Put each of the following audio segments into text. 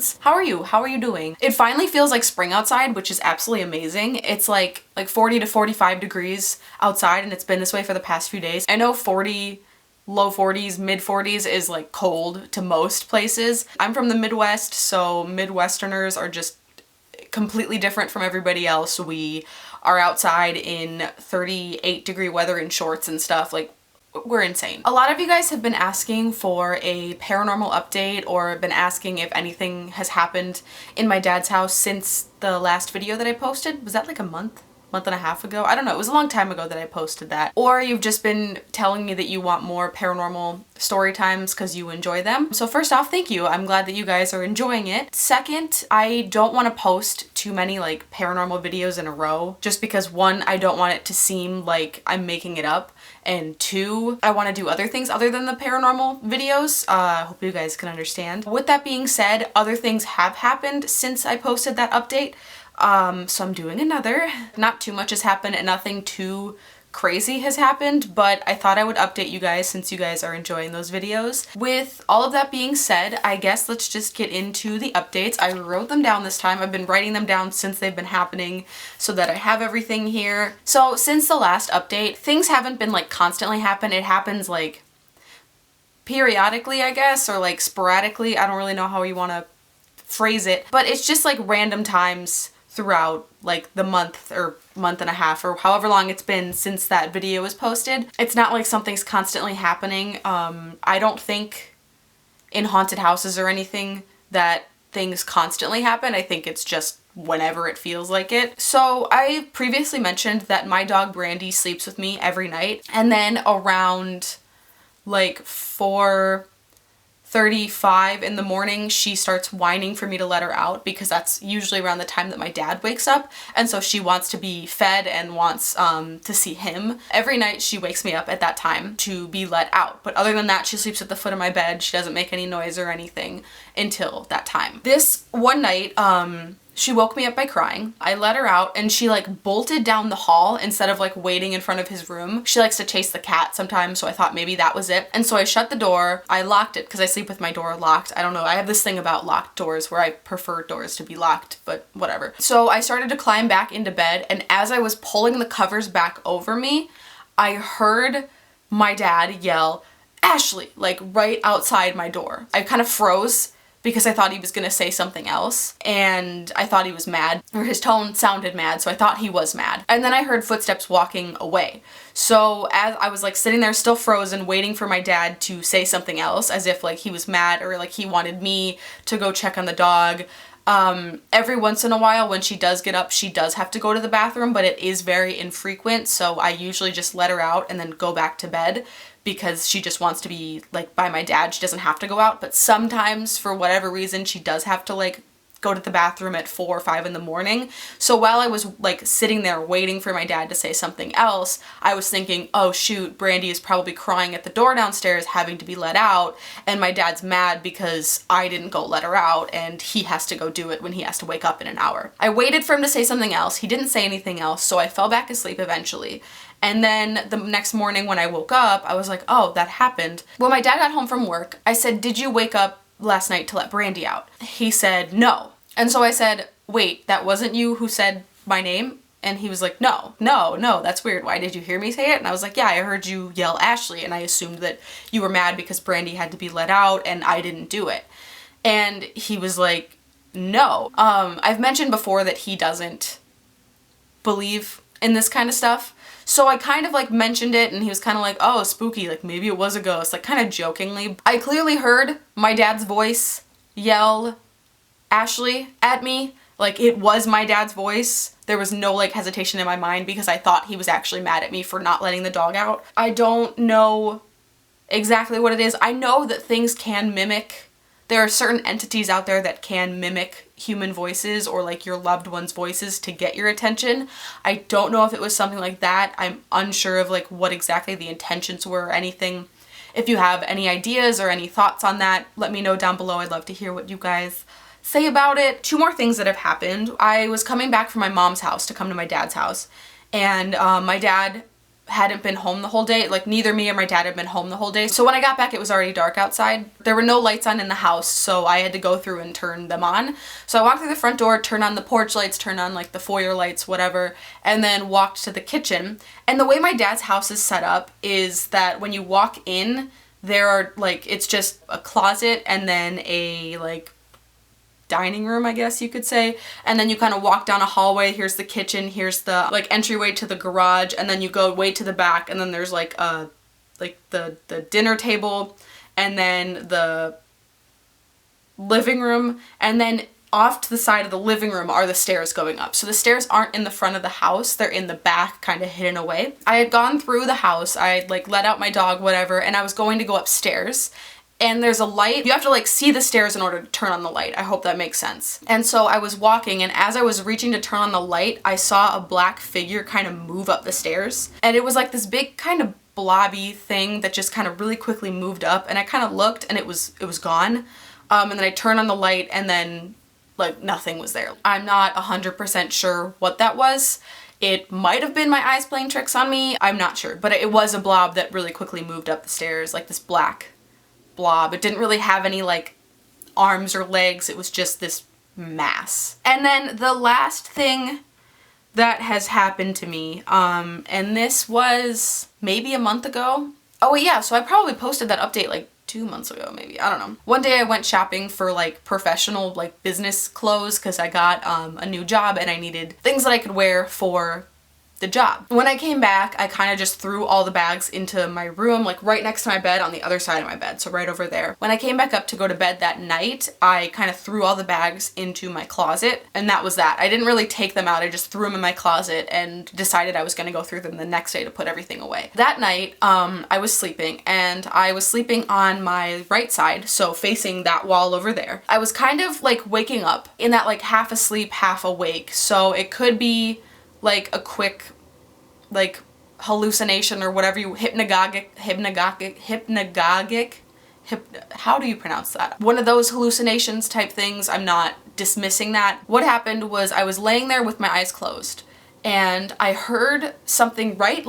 kids. How are you? How are you doing? It finally feels like spring outside, which is absolutely amazing. It's like 40 to 45 degrees outside, and it's been this way for the past few days. I know 40, low 40s, mid 40s is like cold to most places. I'm from the Midwest, so Midwesterners are just completely different from everybody else. We are outside in 38-degree weather in shorts and stuff. Like, we're insane. A lot of you guys have been asking for a paranormal update or been asking if anything has happened in my dad's house since the last video that I posted. Was that like a month and a half ago? I don't know. It was a long time ago that I posted that. Or you've just been telling me that you want more paranormal story times because you enjoy them. So first off, thank you. I'm glad that you guys are enjoying it. Second, I don't want to post too many like paranormal videos in a row just because one, I don't want it to seem like I'm making it up, and two, I want to do other things other than the paranormal videos. Hope you guys can understand. With that being said, other things have happened since I posted that update. So I'm doing another. Not too much has happened and nothing too crazy has happened, but I thought I would update you guys since you guys are enjoying those videos. With all of that being said, I guess let's just get into the updates. I wrote them down this time. I've been writing them down since they've been happening so that I have everything here. So since the last update, things haven't been like constantly happen. It happens like periodically, I guess, or like sporadically. I don't really know how you want to phrase it, but it's just like random times throughout like the month or month and a half or however long it's been since that video was posted. It's not like something's constantly happening. I don't think in haunted houses or anything that things constantly happen. I think it's just whenever it feels like it. So I previously mentioned that my dog Brandy sleeps with me every night, and then around like 4:35 in the morning, she starts whining for me to let her out because that's usually around the time that my dad wakes up, and so she wants to be fed and wants to see him. Every night she wakes me up at that time to be let out, but other than that she sleeps at the foot of my bed. She doesn't make any noise or anything until that time. This one night, she woke me up by crying. I let her out and she like bolted down the hall instead of like waiting in front of his room. She likes to chase the cat sometimes, so I thought maybe that was it. And so I shut the door. I locked it because I sleep with my door locked. I don't know. I have this thing about locked doors where I prefer doors to be locked, but whatever. So I started to climb back into bed, and as I was pulling the covers back over me, I heard my dad yell, "Ashley," like right outside my door. I kind of froze because I thought he was gonna say something else, and I thought he was mad, or his tone sounded mad, so I thought he was mad. And then I heard footsteps walking away. So as I was like sitting there still frozen, waiting for my dad to say something else, as if like he was mad or like he wanted me to go check on the dog. Every once in a while when she does get up, she does have to go to the bathroom, but it is very infrequent, so I usually just let her out and then go back to bed because she just wants to be like by my dad. She doesn't have to go out, but sometimes for whatever reason she does have to like go to the bathroom at 4 or 5 in the morning. So while I was like sitting there waiting for my dad to say something else, I was thinking, oh shoot, Brandy is probably crying at the door downstairs having to be let out, and my dad's mad because I didn't go let her out and he has to go do it when he has to wake up in an hour. I waited for him to say something else. He didn't say anything else, so I fell back asleep eventually. And then the next morning when I woke up, I was like, oh, that happened. When my dad got home from work, I said, did you wake up last night to let Brandy out? He said, no. And so I said, wait, that wasn't you who said my name? And he was like, no, that's weird. Why did you hear me say it? And I was like, yeah, I heard you yell Ashley, and I assumed that you were mad because Brandy had to be let out and I didn't do it. And he was like, no. I've mentioned before that he doesn't believe in this kind of stuff. So I kind of like mentioned it and he was kind of like, oh, spooky, like maybe it was a ghost, like kind of jokingly. I clearly heard my dad's voice yell Ashley at me. Like it was my dad's voice. There was no like hesitation in my mind because I thought he was actually mad at me for not letting the dog out. I don't know exactly what it is. I know that things can mimic. There are certain entities out there that can mimic human voices or like your loved one's voices to get your attention. I don't know if it was something like that. I'm unsure of like what exactly the intentions were or anything. If you have any ideas or any thoughts on that, let me know down below. I'd love to hear what you guys say about it. 2 more things that have happened. I was coming back from my mom's house to come to my dad's house, and my dad hadn't been home the whole day. Like neither me or my dad had been home the whole day. So when I got back, it was already dark outside. There were no lights on in the house, so I had to go through and turn them on. So I walked through the front door, turned on the porch lights, turned on like the foyer lights, whatever, and then walked to the kitchen. And the way my dad's house is set up is that when you walk in, there are like, it's just a closet and then a like dining room, I guess you could say, and then you kind of walk down a hallway. Here's the kitchen, here's the like entryway to the garage, and then you go way to the back, and then there's like the dinner table, and then the living room, and then off to the side of the living room are the stairs going up. So the stairs aren't in the front of the house, they're in the back, kind of hidden away. I had gone through the house, I had like let out my dog, whatever, and I was going to go upstairs. And there's a light. You have to like see the stairs in order to turn on the light. I hope that makes sense. And so I was walking, and as I was reaching to turn on the light, I saw a black figure kind of move up the stairs. And it was like this big kind of blobby thing that just kind of really quickly moved up, and I kind of looked and it was gone. And then I turned on the light, and then like nothing was there. I'm not 100% sure what that was. It might have been my eyes playing tricks on me. I'm not sure, but it was a blob that really quickly moved up the stairs, like this black blob. It didn't really have any like arms or legs. It was just this mass. And then the last thing that has happened to me, and this was maybe a month ago. Oh yeah, so I probably posted that update like 2 months ago, maybe. I don't know. One day I went shopping for like professional like business clothes because I got a new job and I needed things that I could wear for the job. When I came back, I kind of just threw all the bags into my room, like right next to my bed on the other side of my bed, so right over there. When I came back up to go to bed that night, I kind of threw all the bags into my closet, and that was that. I didn't really take them out, I just threw them in my closet and decided I was going to go through them the next day to put everything away. That night, I was sleeping, and I was sleeping on my right side, so facing that wall over there. I was kind of like waking up in that like half asleep, half awake, so it could be like a quick like hallucination or whatever you, how do you pronounce that? One of those hallucinations type things. I'm not dismissing that. What happened was I was laying there with my eyes closed, and I heard something right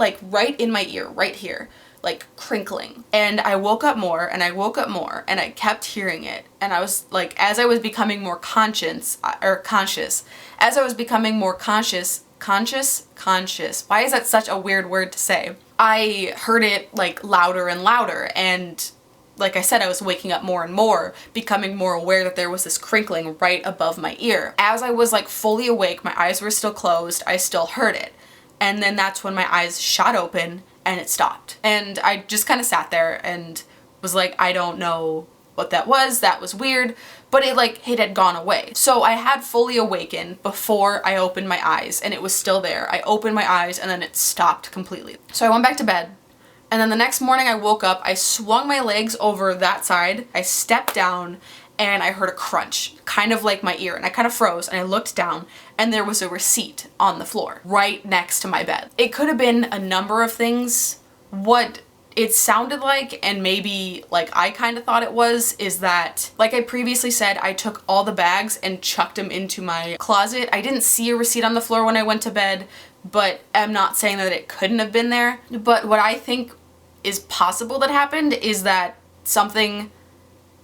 in my ear, right here, like crinkling. And I woke up more, and I woke up more, and I kept hearing it. And I was like, as I was becoming more conscious, as I was becoming more conscious, why is that such a weird word to say? I heard it like louder and louder, and like I said, I was waking up more and more, becoming more aware that there was this crinkling right above my ear. As I was like fully awake, my eyes were still closed, I still heard it. And then that's when my eyes shot open and it stopped. And I just kind of sat there and was like, I don't know what that was weird, but it had gone away. So I had fully awakened before I opened my eyes, and it was still there. I opened my eyes and then it stopped completely. So I went back to bed, and then the next morning I woke up, I swung my legs over that side, I stepped down, and I heard a crunch, kind of like my ear, and I kind of froze, and I looked down, and there was a receipt on the floor, right next to my bed. It could have been a number of things. What it sounded like, and maybe like I kind of thought it was, is that, like I previously said, I took all the bags and chucked them into my closet. I didn't see a receipt on the floor when I went to bed, but I'm not saying that it couldn't have been there. But what I think is possible that happened is that something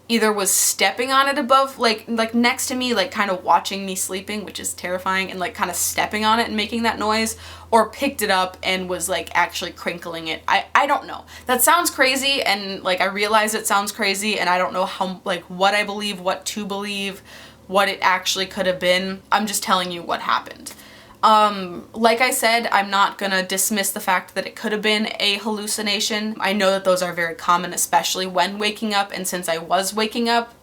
either was stepping on it above, like next to me, like kind of watching me sleeping, which is terrifying, and like kind of stepping on it and making that noise, or picked it up and was like actually crinkling it. I don't know. That sounds crazy, and like I realize it sounds crazy, and I don't know how, like what I believe, what to believe, what it actually could have been. I'm just telling you what happened. Like I said, I'm not gonna dismiss the fact that it could have been a hallucination. I know that those are very common, especially when waking up, and since I was waking up,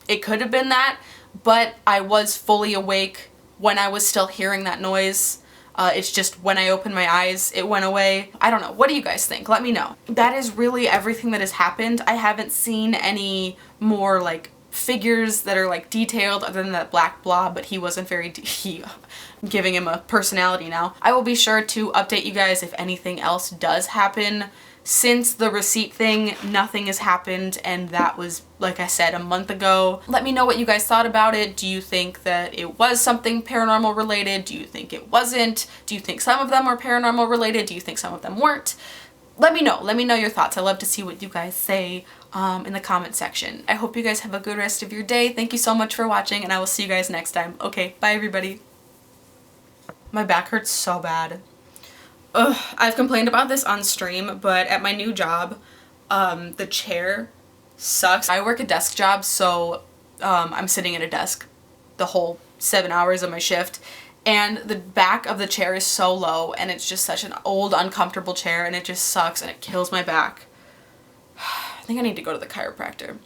it could have been that, but I was fully awake when I was still hearing that noise. It's just when I opened my eyes, it went away. I don't know. What do you guys think? Let me know. That is really everything that has happened. I haven't seen any more like figures that are like detailed other than that black blob, but he wasn't very I'm giving him a personality now. I will be sure to update you guys if anything else does happen Since the receipt thing, nothing has happened, and that was, like I said, a month ago. Let me know what you guys thought about it. Do you think that it was something paranormal related? Do you think it wasn't? Do you think some of them were paranormal related? Do you think some of them weren't? Let me know. Let me know your thoughts. I love to see what you guys say in the comment section. I hope you guys have a good rest of your day. Thank you so much for watching, and I will see you guys next time. Okay, bye everybody. My back hurts so bad. Ugh, I've complained about this on stream, but at my new job, the chair sucks. I work a desk job, so I'm sitting at a desk the whole 7 hours of my shift, and the back of the chair is so low, and it's just such an old, uncomfortable chair, and it just sucks, and it kills my back. I think I need to go to the chiropractor.